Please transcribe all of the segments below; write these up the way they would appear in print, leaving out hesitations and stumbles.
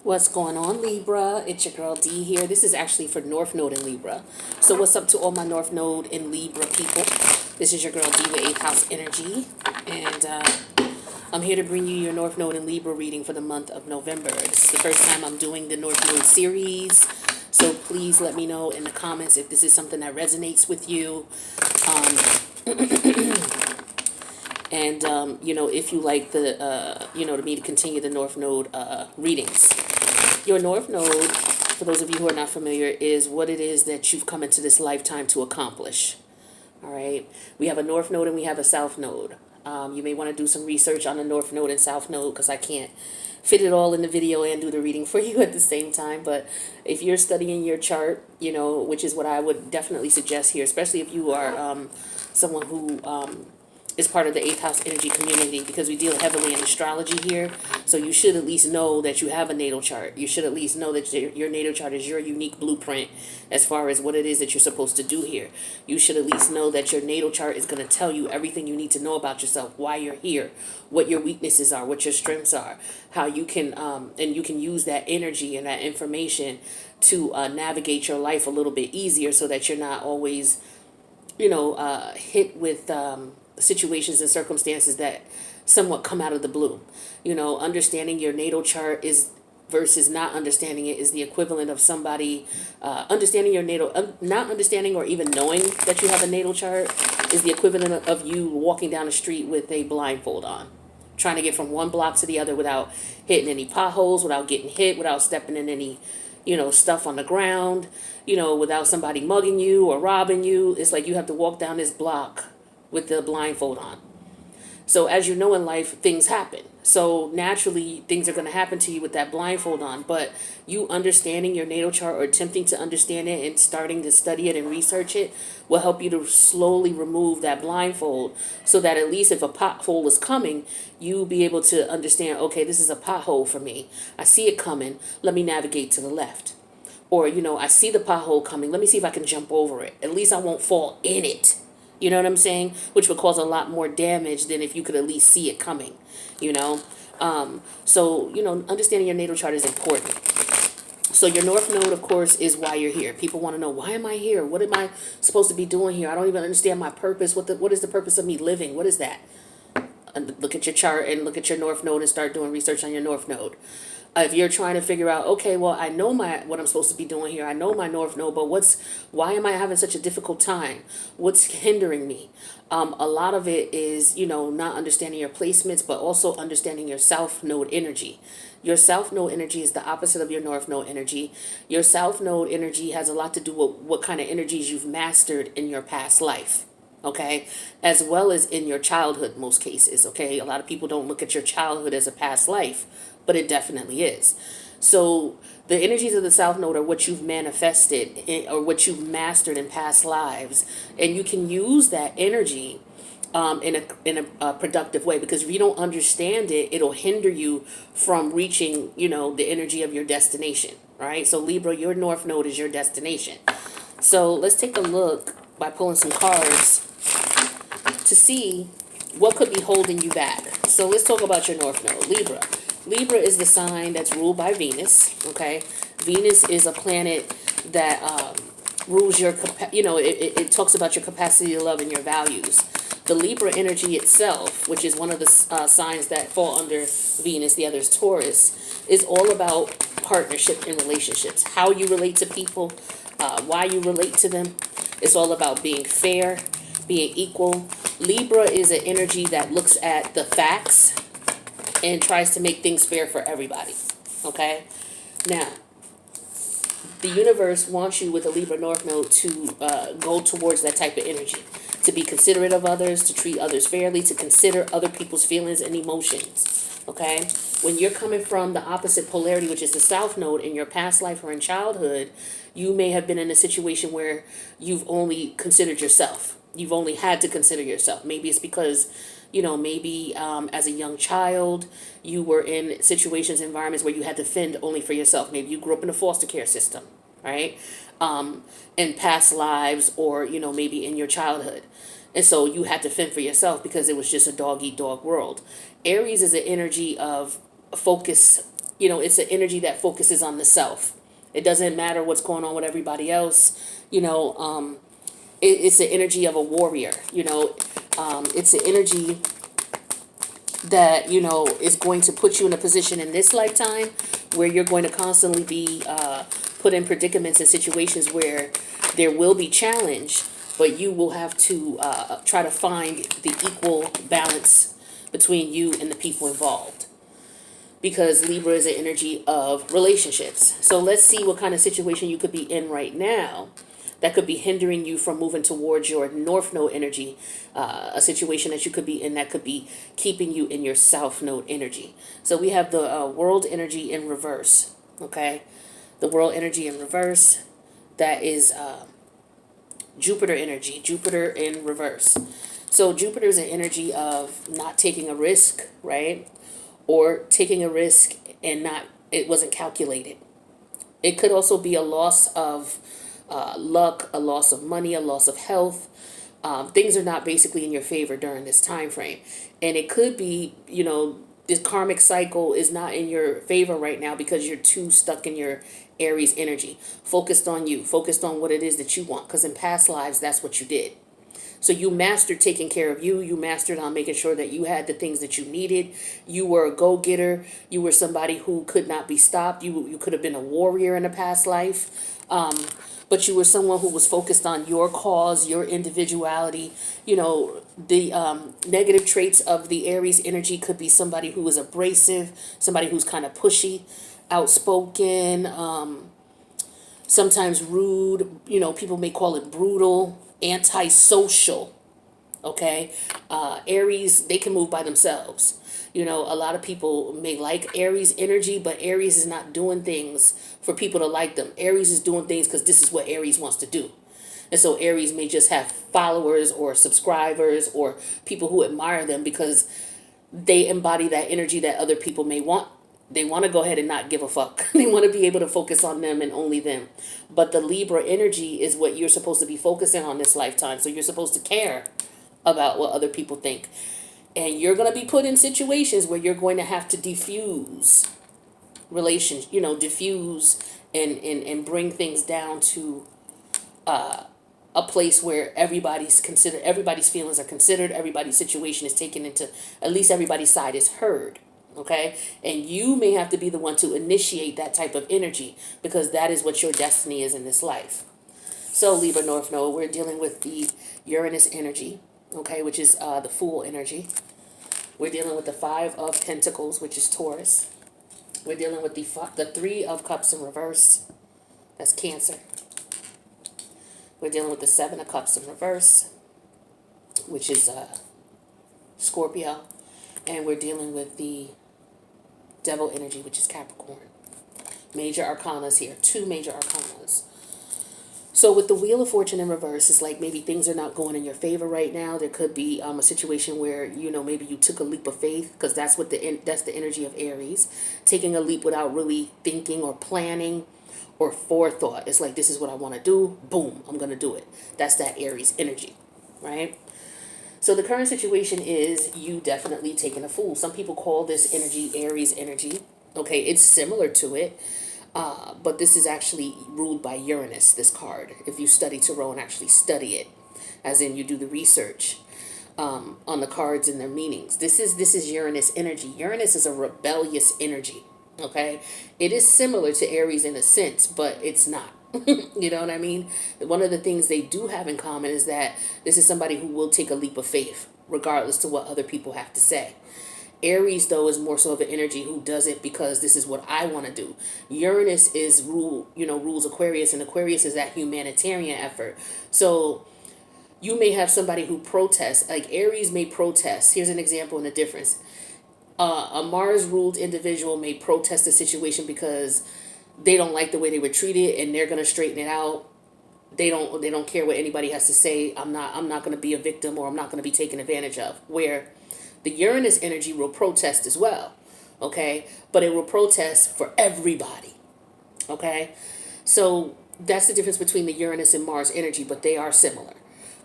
What's going on, Libra? It's your girl D here. This is actually for North Node in Libra. So what's up to all my North Node in Libra people? This is your girl D with 8th house energy. And I'm here to bring you your North Node in Libra reading for the month of November. This is the first time I'm doing the North Node series. So please let me know in the comments if this is something that resonates with you. If you like to me to continue the North Node readings. Your North Node, for those of you who are not familiar, is what it is that you've come into this lifetime to accomplish. All right. We have a North Node and we have a South Node. You may want to do some research on the North Node and South Node because I can't fit it all in the video and do the reading for you at the same time. But if you're studying your chart, which is what I would definitely suggest here, especially if you are someone who is part of the 8th house energy community, because we deal heavily in astrology here. So you should at least know that you have a natal chart. You should at least know that your natal chart is your unique blueprint as far as what it is that you're supposed to do here. You should at least know that your natal chart is going to tell you everything you need to know about yourself, why you're here, what your weaknesses are, what your strengths are, how you can, and you can use that energy and that information to navigate your life a little bit easier so that you're not always, hit with situations and circumstances that somewhat come out of the blue. Understanding your natal chart is versus not understanding it is the equivalent of somebody understanding your natal, not understanding or even knowing that you have a natal chart is the equivalent of you walking down the street with a blindfold on, trying to get from one block to the other without hitting any potholes, without getting hit, without stepping in any stuff on the ground, without somebody mugging you or robbing you. It's like you have to walk down this block with the blindfold on. So as you know in life, things happen. So naturally, things are going to happen to you with that blindfold on. But you understanding your natal chart or attempting to understand it and starting to study it and research it will help you to slowly remove that blindfold so that at least if a pothole is coming, you'll be able to understand, okay, this is a pothole for me. I see it coming. Let me navigate to the left. Or, I see the pothole coming. Let me see if I can jump over it. At least I won't fall in it. You know what I'm saying? Which would cause a lot more damage than if you could at least see it coming, understanding your natal chart is important. So your North Node, of course, is why you're here. People want to know, why am I here? What am I supposed to be doing here? I don't even understand my purpose. What is the purpose of me living? What is that? Look at your chart and look at your North Node and start doing research on your North Node. If you're trying to figure out, okay, well, I know what I'm supposed to be doing here. I know my North Node, but why am I having such a difficult time? What's hindering me? A lot of it is, not understanding your placements, but also understanding your South Node energy. Your South Node energy is the opposite of your North Node energy. Your South Node energy has a lot to do with what kind of energies you've mastered in your past life. Okay, as well as in your childhood, most cases. Okay, a lot of people don't look at your childhood as a past life, but it definitely is. So the energies of the South Node are what you've manifested or what you've mastered in past lives, and you can use that energy in a productive way, because if you don't understand it, it'll hinder you from reaching the energy of your destination. Right. So Libra, your North Node is your destination. So let's take a look by pulling some cards to see what could be holding you back. So let's talk about your North Node, Libra. Libra is the sign that's ruled by Venus. Okay, Venus is a planet that rules your, it talks about your capacity to love and your values. The Libra energy itself, which is one of the signs that fall under Venus, the other is Taurus, is all about partnership and relationships. How you relate to people, why you relate to them. It's all about being fair, being equal. Libra is an energy that looks at the facts and tries to make things fair for everybody. Okay? Now, the universe wants you with a Libra North Node to go towards that type of energy, to be considerate of others, to treat others fairly, to consider other people's feelings and emotions. Okay? When you're coming from the opposite polarity, which is the South Node, in your past life or in childhood, you may have been in a situation where you've only considered yourself. You've only had to consider yourself. Maybe it's because, as a young child, you were in situations, environments where you had to fend only for yourself. Maybe you grew up in a foster care system, right? In past lives, or, maybe in your childhood. And so you had to fend for yourself because it was just a dog eat dog world. Aries is an energy of focus it's an energy that focuses on the self. It doesn't matter what's going on with everybody else. It's the energy of a warrior. It's the energy that is going to put you in a position in this lifetime where you're going to constantly be put in predicaments and situations where there will be challenge, but you will have to try to find the equal balance between you and the people involved, because Libra is an energy of relationships. So let's see what kind of situation you could be in right now that could be hindering you from moving towards your North Node energy, a situation that you could be in that could be keeping you in your South Node energy. So we have the world energy in reverse, okay? The world energy in reverse, that is Jupiter energy, Jupiter in reverse. So Jupiter is an energy of not taking a risk, right? Or taking a risk and it wasn't calculated. It could also be a loss of luck, a loss of money, a loss of health. Things are not basically in your favor during this time frame. And it could be, this karmic cycle is not in your favor right now because you're too stuck in your Aries energy, focused on you, focused on what it is that you want. Because in past lives, that's what you did. So you mastered taking care of you. You mastered on making sure that you had the things that you needed. You were a go-getter. You were somebody who could not be stopped. You could have been a warrior in a past life. But you were someone who was focused on your cause, your individuality. The negative traits of the Aries energy could be somebody who is abrasive, somebody who's kind of pushy, outspoken, sometimes rude. People may call it brutal, antisocial. Okay, Aries, they can move by themselves. A lot of people may like Aries energy, but Aries is not doing things for people to like them. Aries is doing things because this is what Aries wants to do. And so Aries may just have followers or subscribers or people who admire them because they embody that energy that other people may want. They want to go ahead and not give a fuck. They want to be able to focus on them and only them. But the Libra energy is what you're supposed to be focusing on this lifetime. So you're supposed to care about what other people think. And you're going to be put in situations where you're going to have to diffuse relations, diffuse and bring things down to a place where everybody's feelings are considered, everybody's situation is taken into, at least everybody's side is heard. Okay, and you may have to be the one to initiate that type of energy because that is what your destiny is in this life. So Libra North Node, we're dealing with the Uranus energy, okay, which is the Fool energy. We're dealing with the Five of Pentacles, which is Taurus. We're dealing with the Three of Cups in reverse. That's Cancer. We're dealing with the Seven of Cups in reverse, which is Scorpio. And we're dealing with the Devil energy, which is Capricorn. Major arcanas here. Two major arcanas. So with the Wheel of Fortune in reverse, it's like maybe things are not going in your favor right now. There could be a situation where, maybe you took a leap of faith, because that's the energy of Aries. Taking a leap without really thinking or planning or forethought. It's like, this is what I want to do. Boom, I'm going to do it. That's that Aries energy, right? So the current situation is you definitely taking a fool. Some people call this energy Aries energy. Okay, it's similar to it. But this is actually ruled by Uranus, this card. If you study tarot and actually study it, as in you do the research on the cards and their meanings. This is Uranus energy. Uranus is a rebellious energy. Okay, it is similar to Aries in a sense, but it's not. You know what I mean? One of the things they do have in common is that this is somebody who will take a leap of faith, regardless to what other people have to say. Aries, though, is more so of an energy who does it because this is what I want to do. Uranus rules Aquarius, and Aquarius is that humanitarian effort. So you may have somebody who protests, like Aries may protest. Here's an example and a difference. A Mars-ruled individual may protest a situation because they don't like the way they were treated, and they're going to straighten it out. They don't care what anybody has to say. I'm not going to be a victim, or I'm not going to be taken advantage of. Where the Uranus energy will protest as well, okay? But it will protest for everybody, okay? So that's the difference between the Uranus and Mars energy, but they are similar,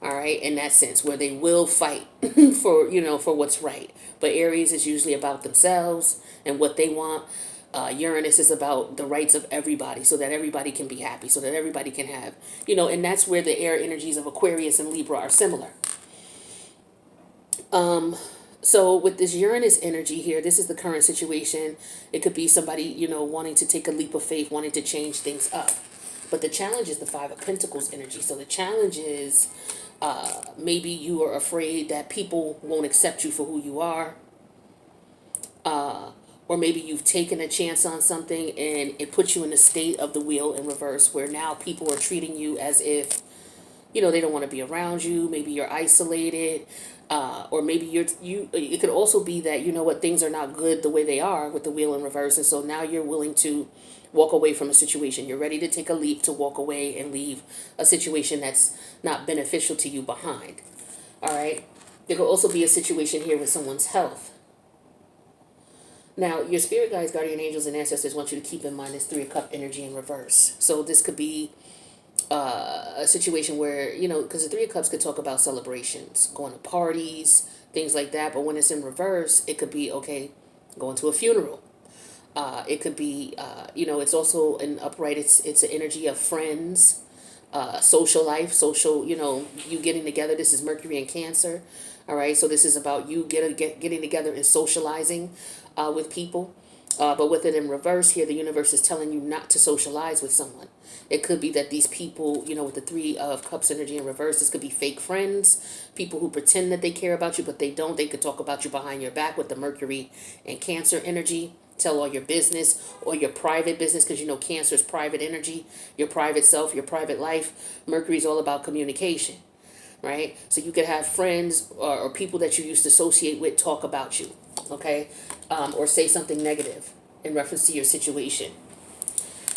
all right, in that sense, where they will fight for what's right. But Aries is usually about themselves and what they want. Uranus is about the rights of everybody, so that everybody can be happy, so that everybody can have, you know, and that's where the air energies of Aquarius and Libra are similar. So with this Uranus energy here, this is the current situation. It could be somebody, you know, wanting to take a leap of faith, wanting to change things up. But the challenge is the Five of Pentacles energy. So the challenge is maybe you are afraid that people won't accept you for who you are. Or maybe you've taken a chance on something and it puts you in a state of the wheel in reverse, where now people are treating you as if, you know, they don't want to be around you. Maybe you're isolated, or maybe you. It could also be that, you know what, things are not good the way they are with the wheel in reverse, and so now you're willing to walk away from a situation. You're ready to take a leap to walk away and leave a situation that's not beneficial to you behind. All right. There could also be a situation here with someone's health. Now, your spirit guides, guardian angels, and ancestors want you to keep in mind this Three of Cup energy in reverse. So this could be a situation where, you know, because the Three of Cups could talk about celebrations, going to parties, things like that. But when it's in reverse, it could be, okay, going to a funeral. It could be, you know, it's also an upright, it's an energy of friends, social life, social, you know, you getting together. This is Mercury and Cancer. All right. So this is about you getting together and socializing with people. But with it in reverse here, the universe is telling you not to socialize with someone. It could be that these people, you know, with the Three of Cups energy in reverse, this could be fake friends, people who pretend that they care about you, but they don't. They could talk about you behind your back with the Mercury and Cancer energy. Tell all your business or your private business, because, you know, Cancer is private energy, your private self, your private life. Mercury is all about communication, right? So you could have friends or people that you used to associate with talk about you, okay? Or say something negative in reference to your situation.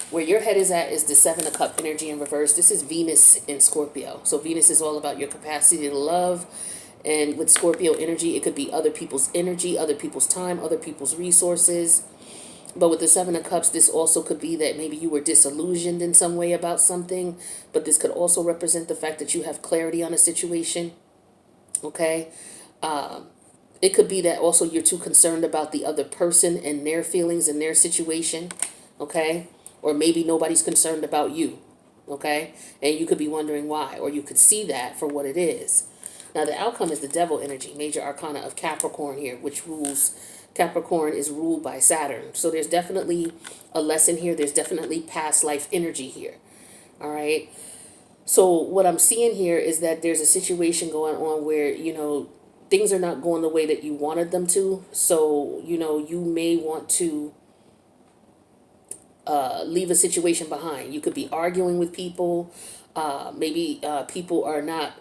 Where your head is at is the Seven of Cup energy in reverse. This is Venus in Scorpio. So Venus is all about your capacity to love. And with Scorpio energy, it could be other people's energy, other people's time, other people's resources. But with the Seven of Cups, this also could be that maybe you were disillusioned in some way about something. But this could also represent the fact that you have clarity on a situation. Okay? It could be that also you're too concerned about the other person and their feelings and their situation. Okay? Or maybe nobody's concerned about you. Okay? And you could be wondering why. Or you could see that for what it is. Now, the outcome is the Devil energy, major arcana of Capricorn here, which rules, Capricorn is ruled by Saturn. So there's definitely a lesson here. There's definitely past life energy here. All right. So what I'm seeing here is that there's a situation going on where, you know, things are not going the way that you wanted them to. So, you know, you may want to leave a situation behind. You could be arguing with people. Maybe people are not...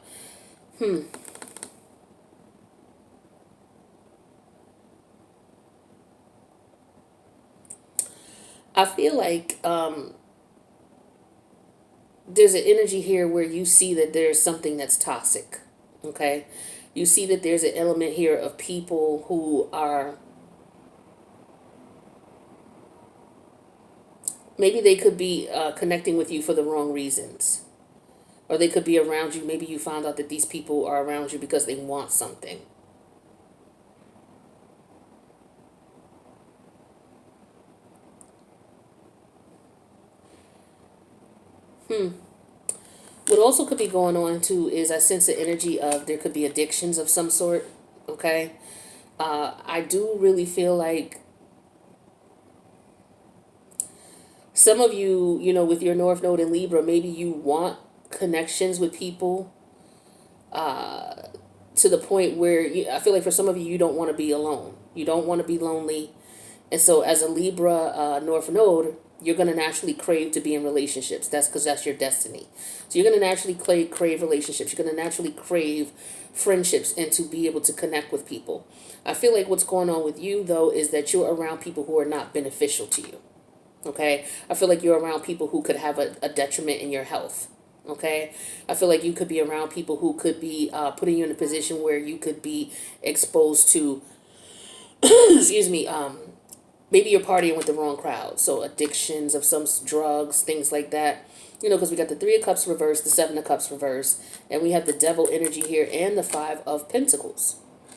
I feel like there's an energy here where you see that there's something that's toxic, okay? You see that there's an element here of people who are, maybe they could be connecting with you for the wrong reasons. Or they could be around you. Maybe you found out that these people are around you because they want something. What also could be going on too is I sense the energy of there could be addictions of some sort. Okay. I do really feel like some of you, you know, with your North Node in Libra, maybe you want connections with people to the point where I feel like for some of you, you don't want to be alone. You don't want to be lonely. And so as a Libra North Node, you're going to naturally crave to be in relationships. That's because that's your destiny. So you're going to naturally crave relationships. You're going to naturally crave friendships and to be able to connect with people. I feel like what's going on with you, though, is that you're around people who are not beneficial to you. Okay? I feel like you're around people who could have a detriment in your health. Okay? I feel like you could be around people who could be putting you in a position where you could be exposed to, excuse me, maybe you're partying with the wrong crowd. So addictions of some drugs, things like that. You know, because we got the Three of Cups reversed, the Seven of Cups reversed, and we have the Devil energy here and the Five of Pentacles.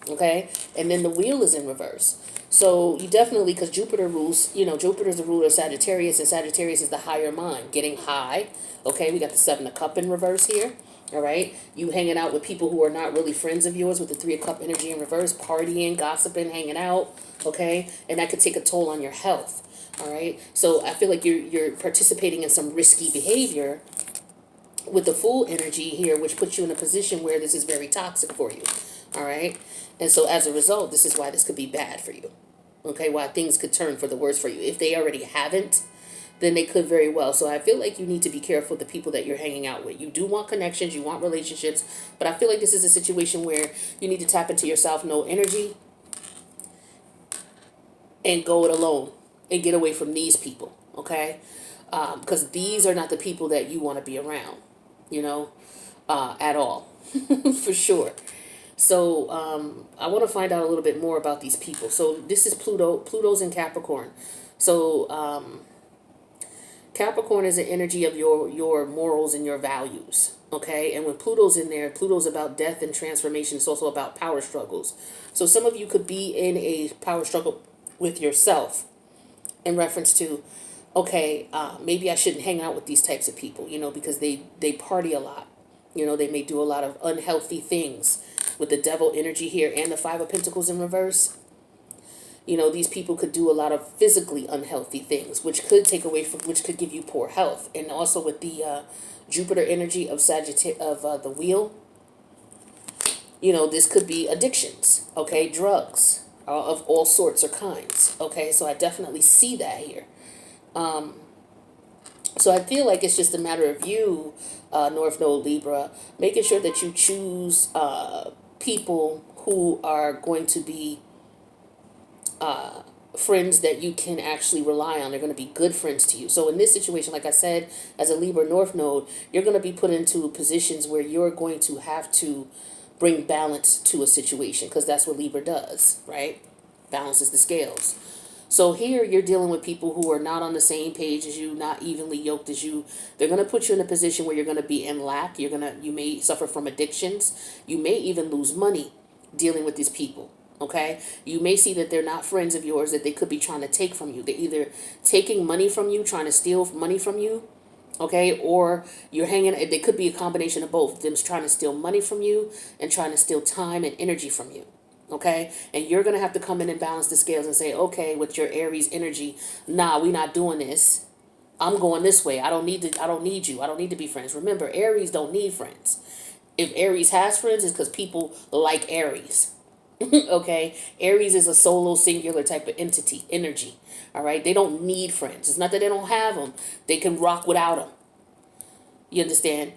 Okay, and then the wheel is in reverse. So you definitely, because Jupiter rules, Jupiter's the ruler of Sagittarius, and Sagittarius is the higher mind, getting high. Okay, we got the Seven of Cup in reverse here. All right, you hanging out with people who are not really friends of yours with the Three of Cup energy in reverse, partying, gossiping, hanging out. Okay, and that could take a toll on your health. All right, so I feel like you're participating in some risky behavior with the Fool energy here, which puts you in a position where this is very toxic for you. All right, and so as a result, this is why this could be bad for you. Okay, why things could turn for the worse for you. If they already haven't, then they could very well. So I feel like you need to be careful with the people that you're hanging out with. You do want connections, you want relationships, but I feel like this is a situation where you need to tap into your South Node energy and go it alone and get away from these people, okay? Because these are not the people that you want to be around, at all, for sure. So I want to find out a little bit more about these people. So this is Pluto. Pluto's in Capricorn. So Capricorn is the energy of your morals and your values. Okay, and when Pluto's in there, Pluto's about death and transformation. It's also about power struggles. So some of you could be in a power struggle with yourself in reference to, okay, maybe I shouldn't hang out with these types of people, because they party a lot. They may do a lot of unhealthy things with the devil energy here and the Five of Pentacles in reverse. These people could do a lot of physically unhealthy things, which could which could give you poor health. And also with the Jupiter energy of the wheel, this could be addictions, okay, drugs of all sorts or kinds, okay. So I definitely see that here. So I feel like it's just a matter of you, North Node Libra, making sure that you choose people who are going to be friends that you can actually rely on. They're going to be good friends to you. So in this situation, like I said, as a Libra North Node, you're going to be put into positions where you're going to have to bring balance to a situation, because that's what Libra does, right? Balances the scales. So here you're dealing with people who are not on the same page as you, not evenly yoked as you. They're going to put you in a position where you're going to be in lack. You may suffer from addictions. You may even lose money dealing with these people. Okay, you may see that they're not friends of yours, that they could be trying to take from you. They're either taking money from you, trying to steal money from you, okay, or you're hanging. They could be a combination of both. Them trying to steal money from you and trying to steal time and energy from you. Okay, and you're gonna have to come in and balance the scales and say, okay, with your Aries energy, nah, we not doing this. I'm going this way. I don't need to. I don't need you. I don't need to be friends. Remember, Aries don't need friends. If Aries has friends, it's because people like Aries. Okay, Aries is a solo singular type of energy. All right, they don't need friends. It's not that they don't have them. They can rock without them. You understand?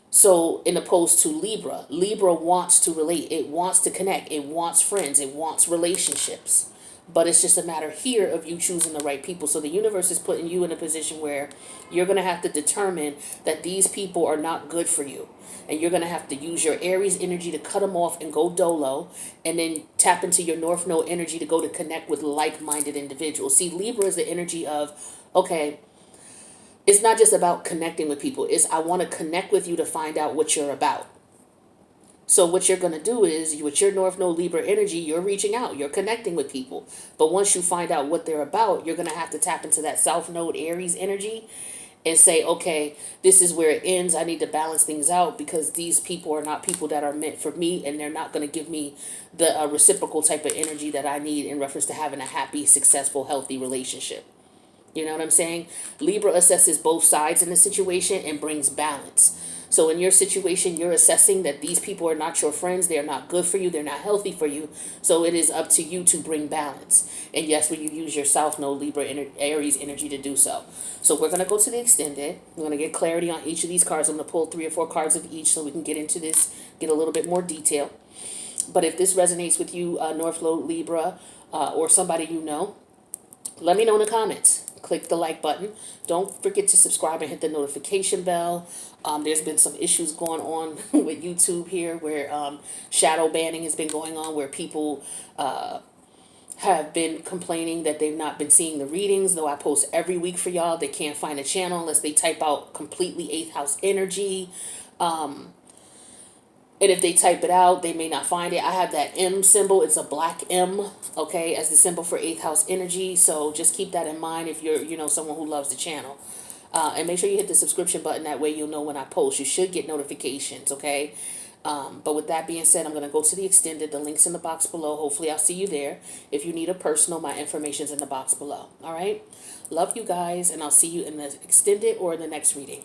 So in opposed to Libra wants to relate. It wants to connect. It wants friends. It wants relationships. But it's just a matter here of you choosing the right people. So the universe is putting you in a position where you're going to have to determine that these people are not good for you. And you're going to have to use your Aries energy to cut them off and go dolo. And then tap into your North Node energy to go to connect with like-minded individuals. See, Libra is the energy of, okay, it's not just about connecting with people. It's I want to connect with you to find out what you're about. So what you're going to do is, with your North Node Libra energy, you're reaching out, you're connecting with people. But once you find out what they're about, you're going to have to tap into that South Node Aries energy and say, okay, this is where it ends. I need to balance things out because these people are not people that are meant for me, and they're not going to give me the reciprocal type of energy that I need in reference to having a happy, successful, healthy relationship. You know what I'm saying? Libra assesses both sides in the situation and brings balance. So in your situation, you're assessing that these people are not your friends. They're not good for you. They're not healthy for you. So it is up to you to bring balance. And yes, when you use your South Node Libra Aries energy to do so. So we're going to go to the extended. We're going to get clarity on each of these cards. I'm going to pull 3 or 4 cards of each so we can get into this, get a little bit more detail. But if this resonates with you, North Node Libra, or somebody you know, let me know in the comments. Click the like button. Don't forget to subscribe and hit the notification bell. There's been some issues going on with YouTube here where shadow banning has been going on, where people have been complaining that they've not been seeing the readings. Though I post every week for y'all, they can't find the channel unless they type out completely 8th house energy. And if they type it out, they may not find it. I have that M symbol. It's a black M, okay, as the symbol for eighth house energy. So just keep that in mind if you're, someone who loves the channel. And make sure you hit the subscription button. That way you'll know when I post. You should get notifications, okay? But with that being said, I'm going to go to the extended. The link's in the box below. Hopefully I'll see you there. If you need a personal, my information's in the box below. All right? Love you guys, and I'll see you in the extended or in the next reading.